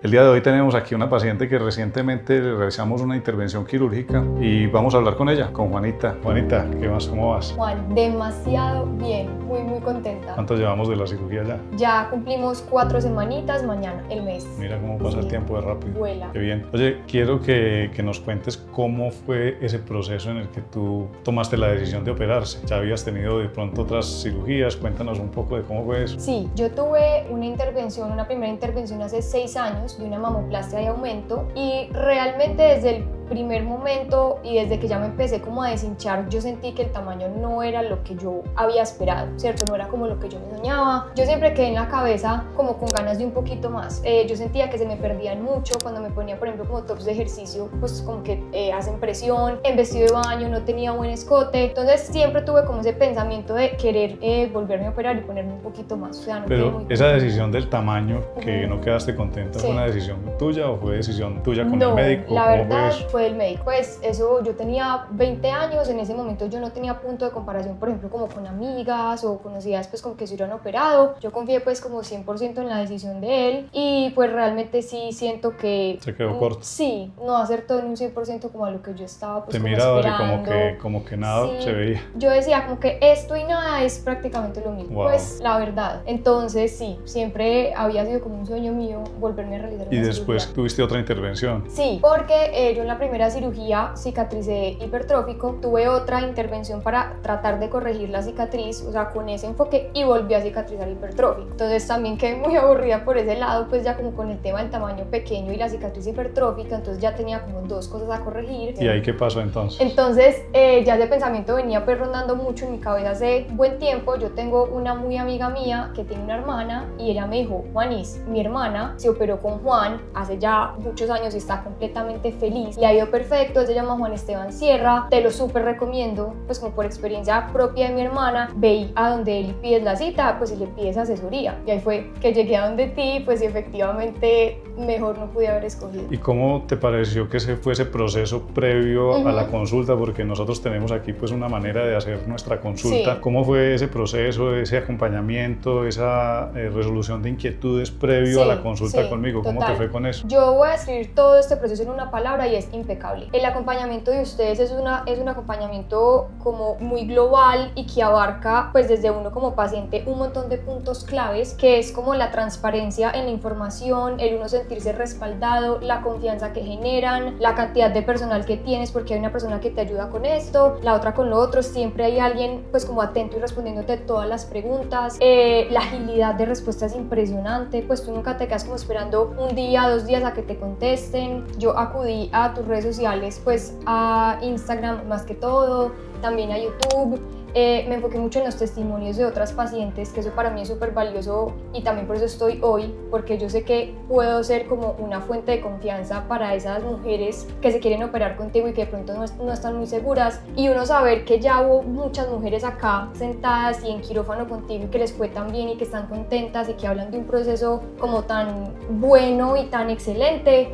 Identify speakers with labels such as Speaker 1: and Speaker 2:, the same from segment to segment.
Speaker 1: El día de hoy tenemos aquí una paciente que recientemente le realizamos una intervención quirúrgica y vamos a hablar con ella, con Juanita. Juanita, ¿qué más? ¿Cómo vas?
Speaker 2: Juan, demasiado bien, muy contenta.
Speaker 1: ¿Cuánto llevamos de la cirugía ya?
Speaker 2: Ya cumplimos 4 semanitas, mañana, el mes.
Speaker 1: Mira cómo pasa el tiempo de rápido.
Speaker 2: Vuela.
Speaker 1: Qué bien. Oye, quiero que nos cuentes cómo fue ese proceso en el que tú tomaste la decisión de operarse. ¿Ya habías tenido de pronto otras cirugías? Cuéntanos un poco de cómo fue eso.
Speaker 2: Sí, yo tuve una primera intervención hace 6 años de una mamoplastia de aumento y realmente desde el primer momento y desde que ya me empecé como a deshinchar, yo sentí que el tamaño no era lo que yo había esperado, ¿cierto? No era como lo que yo me soñaba. Yo siempre quedé en la cabeza como con ganas de un poquito más. Yo sentía que se me perdían mucho cuando me ponía, por ejemplo, como tops de ejercicio, pues como que hacen presión, en vestido de baño no tenía buen escote. Entonces siempre tuve como ese pensamiento de querer volverme a operar y ponerme un poquito más. O sea, no quedé muy
Speaker 1: esa decisión del tamaño, que no quedaste contenta, ¿fue una decisión tuya o fue decisión tuya con el médico?
Speaker 2: La verdad fue el médico. Pues eso, yo tenía 20 años, en ese momento yo no tenía punto de comparación, por ejemplo, como con amigas o conocidas pues como que se hubieran operado. Yo confié pues como 100% en la decisión de él y pues realmente sí siento que...
Speaker 1: Se quedó corto.
Speaker 2: Sí, no acertó en un 100% como a lo que yo estaba pues
Speaker 1: te
Speaker 2: como
Speaker 1: miraba
Speaker 2: esperando.
Speaker 1: Y como que nada
Speaker 2: sí,
Speaker 1: se veía.
Speaker 2: Yo decía como que esto y nada es prácticamente lo mismo.
Speaker 1: Wow.
Speaker 2: Pues la verdad. Entonces sí, siempre había sido como un sueño mío volverme a realizar una
Speaker 1: cirugía. ¿Y después tuviste otra intervención?
Speaker 2: Sí, porque yo en la primera cirugía cicatricé hipertrófico, tuve otra intervención para tratar de corregir la cicatriz, o sea, con ese enfoque, y volví a cicatrizar hipertrófico. Entonces también quedé muy aburrida por ese lado, pues ya como con el tema del tamaño pequeño y la cicatriz hipertrófica, entonces ya tenía como dos cosas a corregir.
Speaker 1: ¿Y ahí qué pasó entonces?
Speaker 2: Entonces ya ese pensamiento venía pues rondando mucho en mi cabeza hace buen tiempo. Yo tengo una muy amiga mía que tiene una hermana y ella me dijo: Juanis, mi hermana se operó con Juan hace ya muchos años y está completamente feliz, le ha ido perfecto, se llama Juan Esteban Sierra, te lo súper recomiendo, pues como por experiencia propia de mi hermana, ve a donde él y pides la cita, pues y le pides asesoría. Y ahí fue que llegué a donde ti, pues y efectivamente mejor no pude haber escogido.
Speaker 1: ¿Y cómo te pareció que ese fue ese proceso previo a la consulta? Porque nosotros tenemos aquí pues una manera de hacer nuestra consulta.
Speaker 2: Sí.
Speaker 1: ¿Cómo fue ese proceso, ese acompañamiento, esa resolución de inquietudes previo a la consulta conmigo? ¿Cómo te fue con eso?
Speaker 2: Yo voy a escribir todo este proceso en una palabra y es impecable. El acompañamiento de ustedes es un acompañamiento como muy global y que abarca pues desde uno como paciente un montón de puntos claves, que es como la transparencia en la información, el uno sentirse respaldado, la confianza que generan, la cantidad de personal que tienes porque hay una persona que te ayuda con esto, la otra con lo otro, siempre hay alguien pues como atento y respondiéndote todas las preguntas, la agilidad de respuesta es impresionante, pues tú nunca te quedas como esperando un día, 2 días a que te contesten. Yo acudí a tus redes sociales, pues a Instagram más que todo, también a YouTube. Me enfoqué mucho en los testimonios de otras pacientes, que eso para mí es súper valioso y también por eso estoy hoy, porque yo sé que puedo ser como una fuente de confianza para esas mujeres que se quieren operar contigo y que de pronto no están muy seguras, y uno saber que ya hubo muchas mujeres acá sentadas y en quirófano contigo y que les fue tan bien y que están contentas y que hablan de un proceso como tan bueno y tan excelente,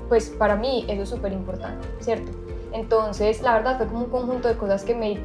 Speaker 2: pues para mí eso es súper importante, ¿cierto? Entonces la verdad fue como un conjunto de cosas que me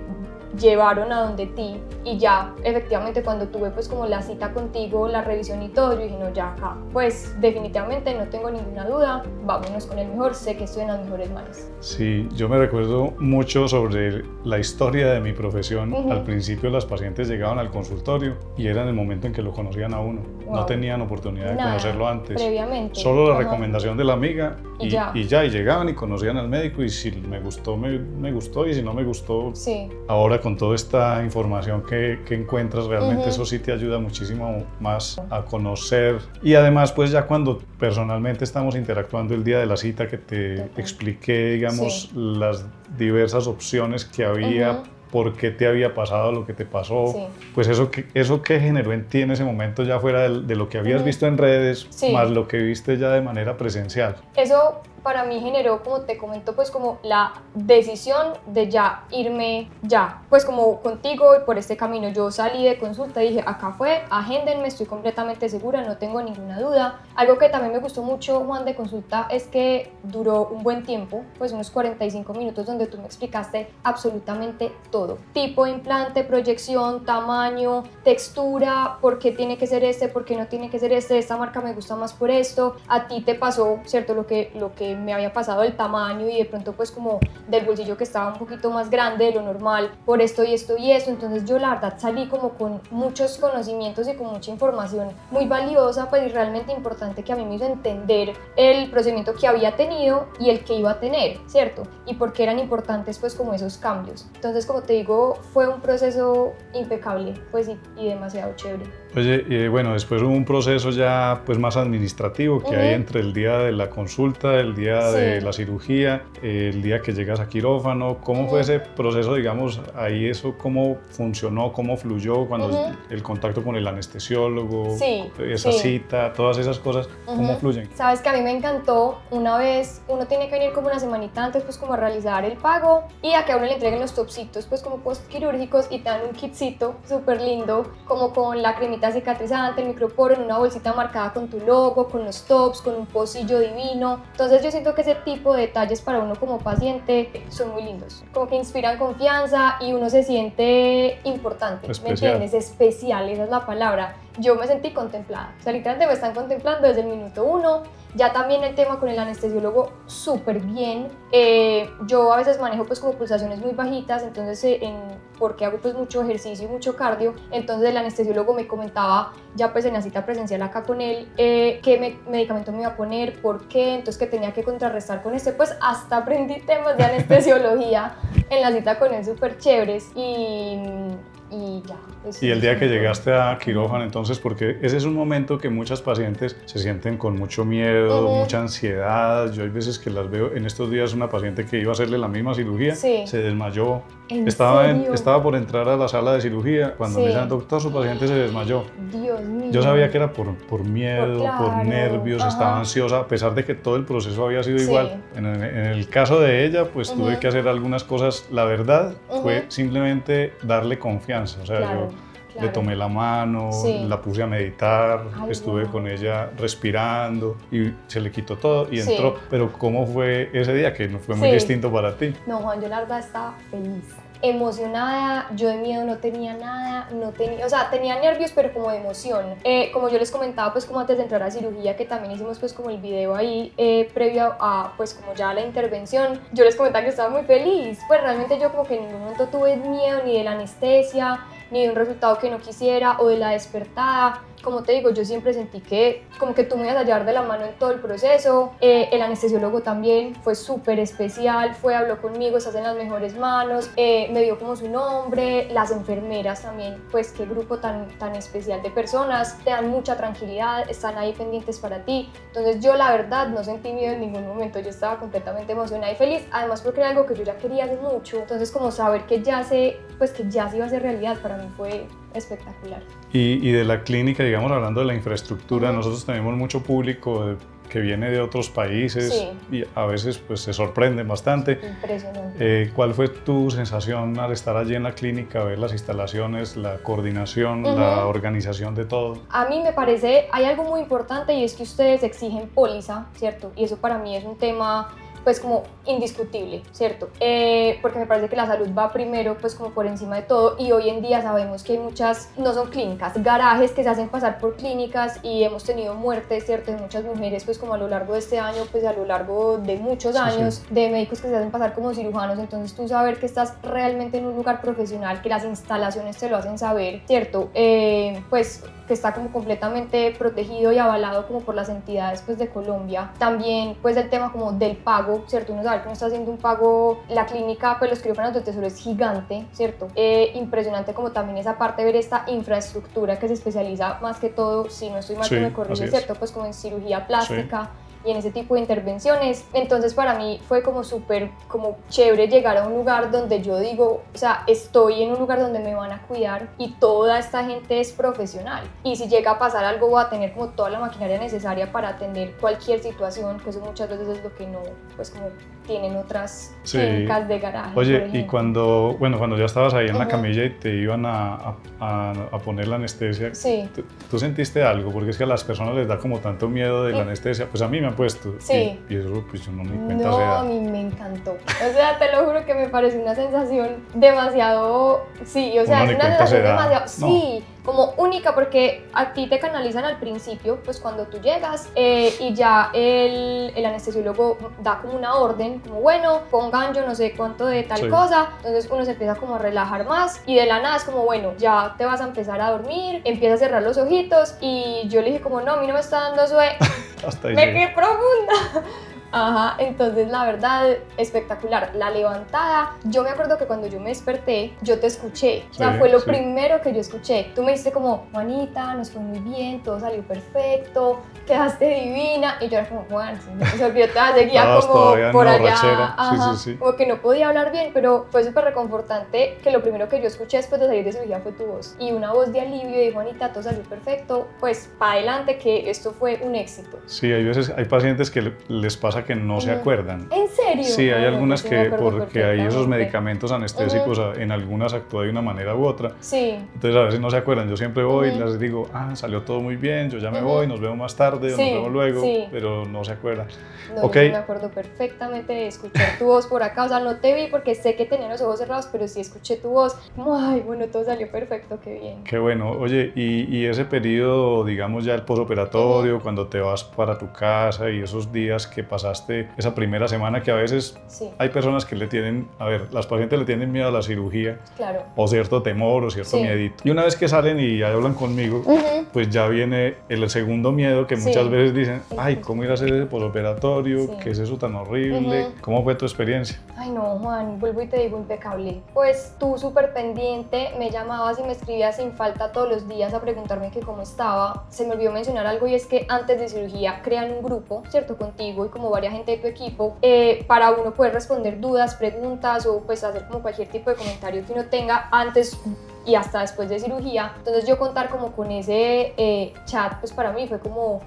Speaker 2: llevaron a donde ti, y ya efectivamente cuando tuve pues como la cita contigo, la revisión y todo, yo dije no, ya acá pues definitivamente no tengo ninguna duda, vámonos con el mejor, sé que estoy en las mejores manos.
Speaker 1: Sí, yo me recuerdo mucho sobre la historia de mi profesión. Al principio las pacientes llegaban al consultorio y era en el momento en que lo conocían a uno. No tenían oportunidad de conocerlo antes,
Speaker 2: previamente,
Speaker 1: solo la recomendación de la amiga y
Speaker 2: ya,
Speaker 1: y llegaban y conocían al médico, y si me gustó, me gustó, y si no me gustó,
Speaker 2: sí.
Speaker 1: Ahora con toda esta información que encuentras, realmente eso sí te ayuda muchísimo más a conocer, y además pues ya cuando personalmente estamos interactuando el día de la cita, que te expliqué, digamos, las diversas opciones que había, por qué te había pasado lo que te pasó, pues eso que generó en ti en ese momento, ya fuera de lo que habías visto en redes, más lo que viste ya de manera presencial.
Speaker 2: Eso para mí generó, como te comento, pues como la decisión de ya irme ya, pues como contigo y por este camino. Yo salí de consulta y dije, acá fue, agéndenme, estoy completamente segura, no tengo ninguna duda. Algo que también me gustó mucho, Juan, de consulta es que duró un buen tiempo, pues unos 45 minutos, donde tú me explicaste absolutamente todo. Tipo de implante, proyección, tamaño, textura, por qué tiene que ser este, por qué no tiene que ser este, esta marca me gusta más por esto. A ti te pasó, ¿cierto? Lo que me había pasado, el tamaño y de pronto pues como del bolsillo que estaba un poquito más grande de lo normal, por esto y esto y eso. Entonces yo la verdad salí como con muchos conocimientos y con mucha información muy valiosa, pues y realmente importante, que a mí me hizo entender el procedimiento que había tenido y el que iba a tener, ¿cierto? Y por qué eran importantes pues como esos cambios. Entonces, como te digo, fue un proceso impecable, pues y demasiado chévere.
Speaker 1: Oye, bueno, después hubo un proceso ya pues más administrativo que hay entre el día de la consulta, el día de la cirugía, el día que llegas a quirófano. ¿Cómo fue ese proceso, digamos, ahí eso, cómo funcionó, cómo fluyó cuando el contacto con el anestesiólogo, esa cita, todas esas cosas, cómo fluyen?
Speaker 2: Sabes que a mí me encantó, una vez uno tiene que venir como una semanita antes pues como a realizar el pago y a que a uno le entreguen los topsitos pues como postquirúrgicos y te dan un kitcito súper lindo como con la cremita cicatrizante, el microporo en una bolsita marcada con tu logo, con los tops, con un pocillo divino. Entonces yo siento que ese tipo de detalles para uno como paciente son muy lindos, como que inspiran confianza y uno se siente importante,
Speaker 1: especial.
Speaker 2: ¿Me entiendes? Especial, esa es la palabra. Yo me sentí contemplada, o sea, literalmente me están contemplando desde el minuto 1. Ya también el tema con el anestesiólogo súper bien. Yo a veces manejo pues como pulsaciones muy bajitas, entonces porque hago pues mucho ejercicio y mucho cardio, entonces el anestesiólogo me comentaba ya pues en la cita presencial acá con él qué medicamento me iba a poner, por qué, entonces que tenía que contrarrestar con este, pues hasta aprendí temas de anestesiología en la cita con él súper chéveres y ya.
Speaker 1: Y el día que llegaste a quirófano, entonces, porque ese es un momento que muchas pacientes se sienten con mucho miedo, mucha ansiedad. Yo hay veces que las veo, en estos días una paciente que iba a hacerle la misma cirugía, se desmayó. Estaba por entrar a la sala de cirugía cuando me dicen, doctor, su paciente se desmayó.
Speaker 2: Dios mío.
Speaker 1: Yo sabía que era por miedo, por nervios, estaba ansiosa, a pesar de que todo el proceso había sido igual. En el caso de ella, pues tuve que hacer algunas cosas. La verdad fue simplemente darle confianza. O sea, yo le tomé la mano, la puse a meditar, estuve con ella respirando y se le quitó todo y entró. Pero ¿cómo fue ese día? Que no fue muy distinto para ti.
Speaker 2: No, Juan, yo la verdad estaba feliz, emocionada. Yo de miedo no tenía nada, o sea, tenía nervios, pero como de emoción. Como yo les comentaba, pues como antes de entrar a cirugía, que también hicimos pues como el video ahí previo a pues como ya la intervención, yo les comentaba que estaba muy feliz. Pues realmente yo como que en ningún momento tuve miedo ni de la anestesia, ni de un resultado que no quisiera o de la despertada. Como te digo, yo siempre sentí que como que tú me ibas a llevar de la mano en todo el proceso. El anestesiólogo también fue súper especial, habló conmigo, estás en las mejores manos, me dio como su nombre. Las enfermeras también, pues qué grupo tan especial de personas, te dan mucha tranquilidad, están ahí pendientes para ti. Entonces yo la verdad no sentí miedo en ningún momento, yo estaba completamente emocionada y feliz, además porque era algo que yo ya quería hace mucho. Entonces como saber que ya se iba a hacer realidad para mí fue espectacular.
Speaker 1: Y de la clínica, digamos, hablando de la infraestructura, nosotros tenemos mucho público que viene de otros países y a veces pues se sorprenden bastante.
Speaker 2: Impresionante.
Speaker 1: ¿Cuál fue tu sensación al estar allí en la clínica, ver las instalaciones, la coordinación, la organización de todo?
Speaker 2: A mí me parece, hay algo muy importante y es que ustedes exigen póliza, ¿cierto? Y eso para mí es un tema pues como indiscutible, ¿cierto? Porque me parece que la salud va primero pues como por encima de todo y hoy en día sabemos que hay muchas, no son clínicas, garajes que se hacen pasar por clínicas y hemos tenido muertes, ¿cierto? De muchas mujeres pues como a lo largo de este año, pues a lo largo de muchos años, de médicos que se hacen pasar como cirujanos. Entonces tú saber que estás realmente en un lugar profesional, que las instalaciones te lo hacen saber, ¿cierto? Pues que está como completamente protegido y avalado como por las entidades pues de Colombia. También pues el tema como del pago, ¿cierto? Uno sabe que uno está haciendo un pago, la clínica pues los quirófanos del Tesoro es gigante, ¿cierto? Impresionante como también esa parte de ver esta infraestructura que se especializa más que todo, si no estoy mal, que me corrige, ¿cierto? Pues como en cirugía plástica. y en ese tipo de intervenciones. Entonces para mí fue como súper como chévere llegar a un lugar donde yo digo, o sea, estoy en un lugar donde me van a cuidar y toda esta gente es profesional. Y si llega a pasar algo voy a tener como toda la maquinaria necesaria para atender cualquier situación, que eso muchas veces es lo que no, pues como tienen otras clínicas de garaje.
Speaker 1: Oye, y cuando ya estabas ahí en la camilla y te iban a poner la anestesia,
Speaker 2: sí.
Speaker 1: ¿tú sentiste algo? Porque es que a las personas les da como tanto miedo de la anestesia, pues a mí me han puesto,
Speaker 2: sí.
Speaker 1: y eso pues yo no me cuenta.
Speaker 2: No, a mí me encantó, o sea, te lo juro que me pareció una sensación demasiado, sí, o sea, es una sensación demasiado, sí, como única, porque a ti te canalizan al principio, pues cuando tú llegas y ya el anestesiólogo da como una orden, como bueno, pongan yo no sé cuánto de tal cosa, entonces uno se empieza como a relajar más y de la nada es como bueno, ya te vas a empezar a dormir, empieza a cerrar los ojitos y yo le dije como no, a mí no me está dando sueño, me quedé profunda. Ajá, entonces la verdad, espectacular. La levantada, yo me acuerdo que cuando yo me desperté, yo te escuché. O sea, fue lo primero que yo escuché. Tú me dijiste como, Juanita, nos fue muy bien, todo salió perfecto, quedaste divina. Y yo era como, Juan, se olvidó, te seguía como por allá. Ajá, como que no podía hablar bien, pero fue súper reconfortante que lo primero que yo escuché después de salir de cirugía fue tu voz. Y una voz de alivio y Juanita, todo salió perfecto, pues para adelante, que esto fue un éxito.
Speaker 1: Sí, hay veces, hay pacientes que les pasa que no se acuerdan.
Speaker 2: ¿En serio?
Speaker 1: Sí, hay algunas que porque hay esos medicamentos anestésicos, en algunas actúa de una manera u otra.
Speaker 2: Sí.
Speaker 1: Entonces a veces no se acuerdan. Yo siempre voy y les digo, salió todo muy bien, yo ya me voy, nos vemos más tarde, o nos vemos luego, pero no se acuerdan.
Speaker 2: No, yo me acuerdo perfectamente de escuchar tu voz por acá, o sea, no te vi porque sé que tenía los ojos cerrados, pero sí escuché tu voz, como, ay, bueno, todo salió perfecto, qué bien.
Speaker 1: Qué bueno. Oye, y ese periodo, digamos ya el posoperatorio, cuando te vas para tu casa y esos días que pasaste, esa primera semana que a veces hay personas que le tienen, a ver, las pacientes le tienen miedo a la cirugía,
Speaker 2: claro,
Speaker 1: o cierto temor o cierto miedito. Y una vez que salen y ya hablan conmigo, pues ya viene el segundo miedo que muchas veces dicen, ay, ¿cómo ir a hacer ese posoperatorio? ¿Qué es eso tan horrible? ¿Cómo fue tu experiencia?
Speaker 2: Ay no, Juan, vuelvo y te digo impecable. Pues tú súper pendiente, me llamabas y me escribías sin falta todos los días a preguntarme que cómo estaba. Se me olvidó mencionar algo y es que antes de cirugía crean un grupo, ¿cierto? Contigo y como varias gente de tu equipo para uno poder responder dudas, preguntas o pues hacer como cualquier tipo de comentario que uno tenga antes y hasta después de cirugía. Entonces yo contar como con ese chat pues para mí fue como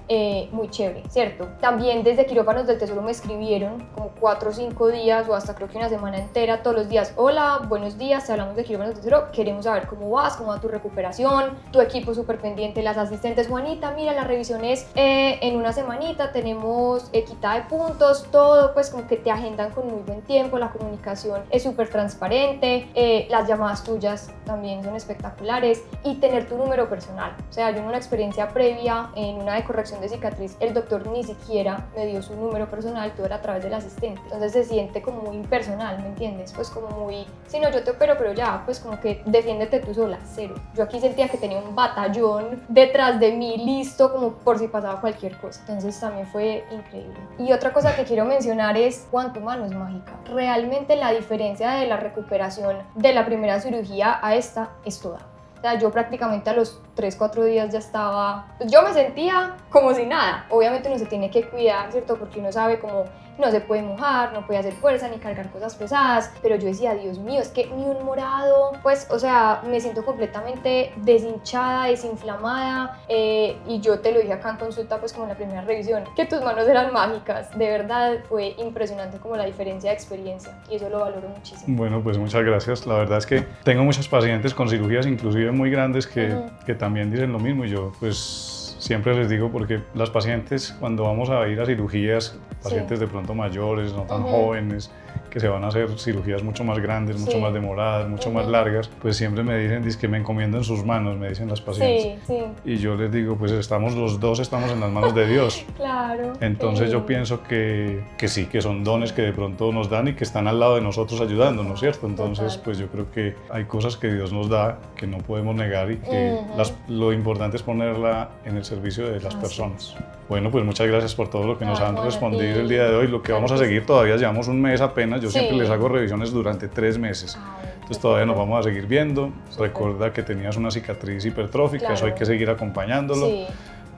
Speaker 2: muy chévere, ¿cierto? También desde Quirófanos del Tesoro me escribieron como 4 o 5 días o hasta creo que una semana entera todos los días, hola, buenos días, te hablamos de Quirófanos del Tesoro, queremos saber cómo vas, cómo va tu recuperación, tu equipo súper pendiente, las asistentes, Juanita, mira, la revisión es en una semanita, tenemos quitada de puntos, todo pues como que te agendan con muy buen tiempo, la comunicación es súper transparente, las llamadas tuyas también son espectaculares y tener tu número personal. O sea, yo en una experiencia previa, en una de corrección de cicatriz, el doctor ni siquiera me dio su número personal, todo era a través del asistente. Entonces se siente como muy impersonal, ¿me entiendes? Pues como muy, si no, yo te opero, pero ya, pues como que defiéndete tú sola, cero. Yo aquí sentía que tenía un batallón detrás de mí, listo como por si pasaba cualquier cosa. Entonces también fue increíble. Y otra cosa que quiero mencionar es cuánto mano es mágica. Realmente la diferencia de la recuperación de la primera cirugía a esta es toda. O sea, yo prácticamente a los 3-4 días ya estaba, yo me sentía como si nada. Obviamente uno se tiene que cuidar, ¿cierto? Porque uno sabe cómo no se puede mojar, no puede hacer fuerza ni cargar cosas pesadas, pero yo decía, Dios mío, es que ni un morado, pues, o sea, me siento completamente deshinchada, desinflamada, y yo te lo dije acá en consulta, pues como en la primera revisión, que tus manos eran mágicas. De verdad fue impresionante como la diferencia de experiencia y eso lo valoro muchísimo.
Speaker 1: Bueno, pues muchas gracias. La verdad es que tengo muchos pacientes con cirugías inclusive muy grandes que también dicen lo mismo y yo pues siempre les digo, porque las pacientes cuando vamos a ir a cirugías, pacientes de pronto mayores, no tan jóvenes, que se van a hacer cirugías mucho más grandes, mucho más demoradas, mucho más largas, pues siempre me dicen que me encomiendo en sus manos, me dicen las pacientes. Y yo les digo, pues estamos los dos, estamos en las manos de Dios.
Speaker 2: Claro.
Speaker 1: Entonces yo pienso que sí, que son dones que de pronto nos dan y que están al lado de nosotros ayudándonos, ¿cierto? Entonces pues yo creo que hay cosas que Dios nos da que no podemos negar y que lo importante es ponerla en el servicio de las personas. Bueno, pues muchas gracias por todo lo que nos han respondido el día de hoy. Lo que vamos a seguir, todavía llevamos un mes apenas, yo siempre les hago revisiones durante 3 meses. Entonces todavía nos vamos a seguir viendo. Recuerda que tenías una cicatriz hipertrófica, eso hay que seguir acompañándolo.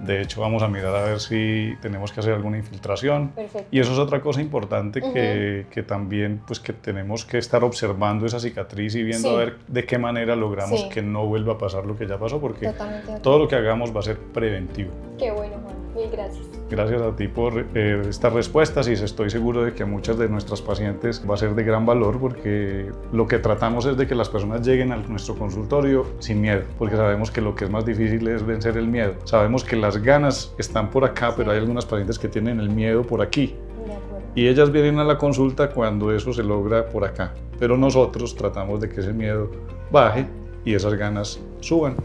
Speaker 1: De hecho, vamos a mirar a ver si tenemos que hacer alguna infiltración.
Speaker 2: Perfecto.
Speaker 1: Y eso es otra cosa importante que también pues que tenemos que estar observando esa cicatriz y viendo
Speaker 2: Sí.
Speaker 1: a ver de qué manera logramos
Speaker 2: Sí.
Speaker 1: que no vuelva a pasar lo que ya pasó, porque
Speaker 2: Totalmente de acuerdo.
Speaker 1: todo lo que hagamos va a ser preventivo.
Speaker 2: Qué bueno, Juan. Mil gracias.
Speaker 1: Gracias a ti por estas respuestas y estoy seguro de que a muchas de nuestras pacientes va a ser de gran valor, porque lo que tratamos es de que las personas lleguen a nuestro consultorio sin miedo, porque sabemos que lo que es más difícil es vencer el miedo. Sabemos que las ganas están por acá, pero hay algunas pacientes que tienen el miedo por aquí.
Speaker 2: De acuerdo.
Speaker 1: Y ellas vienen a la consulta cuando eso se logra por acá. Pero nosotros tratamos de que ese miedo baje y esas ganas suban.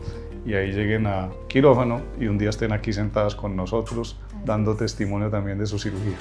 Speaker 1: Y ahí lleguen a quirófano y un día estén aquí sentadas con nosotros dando testimonio también de su cirugía.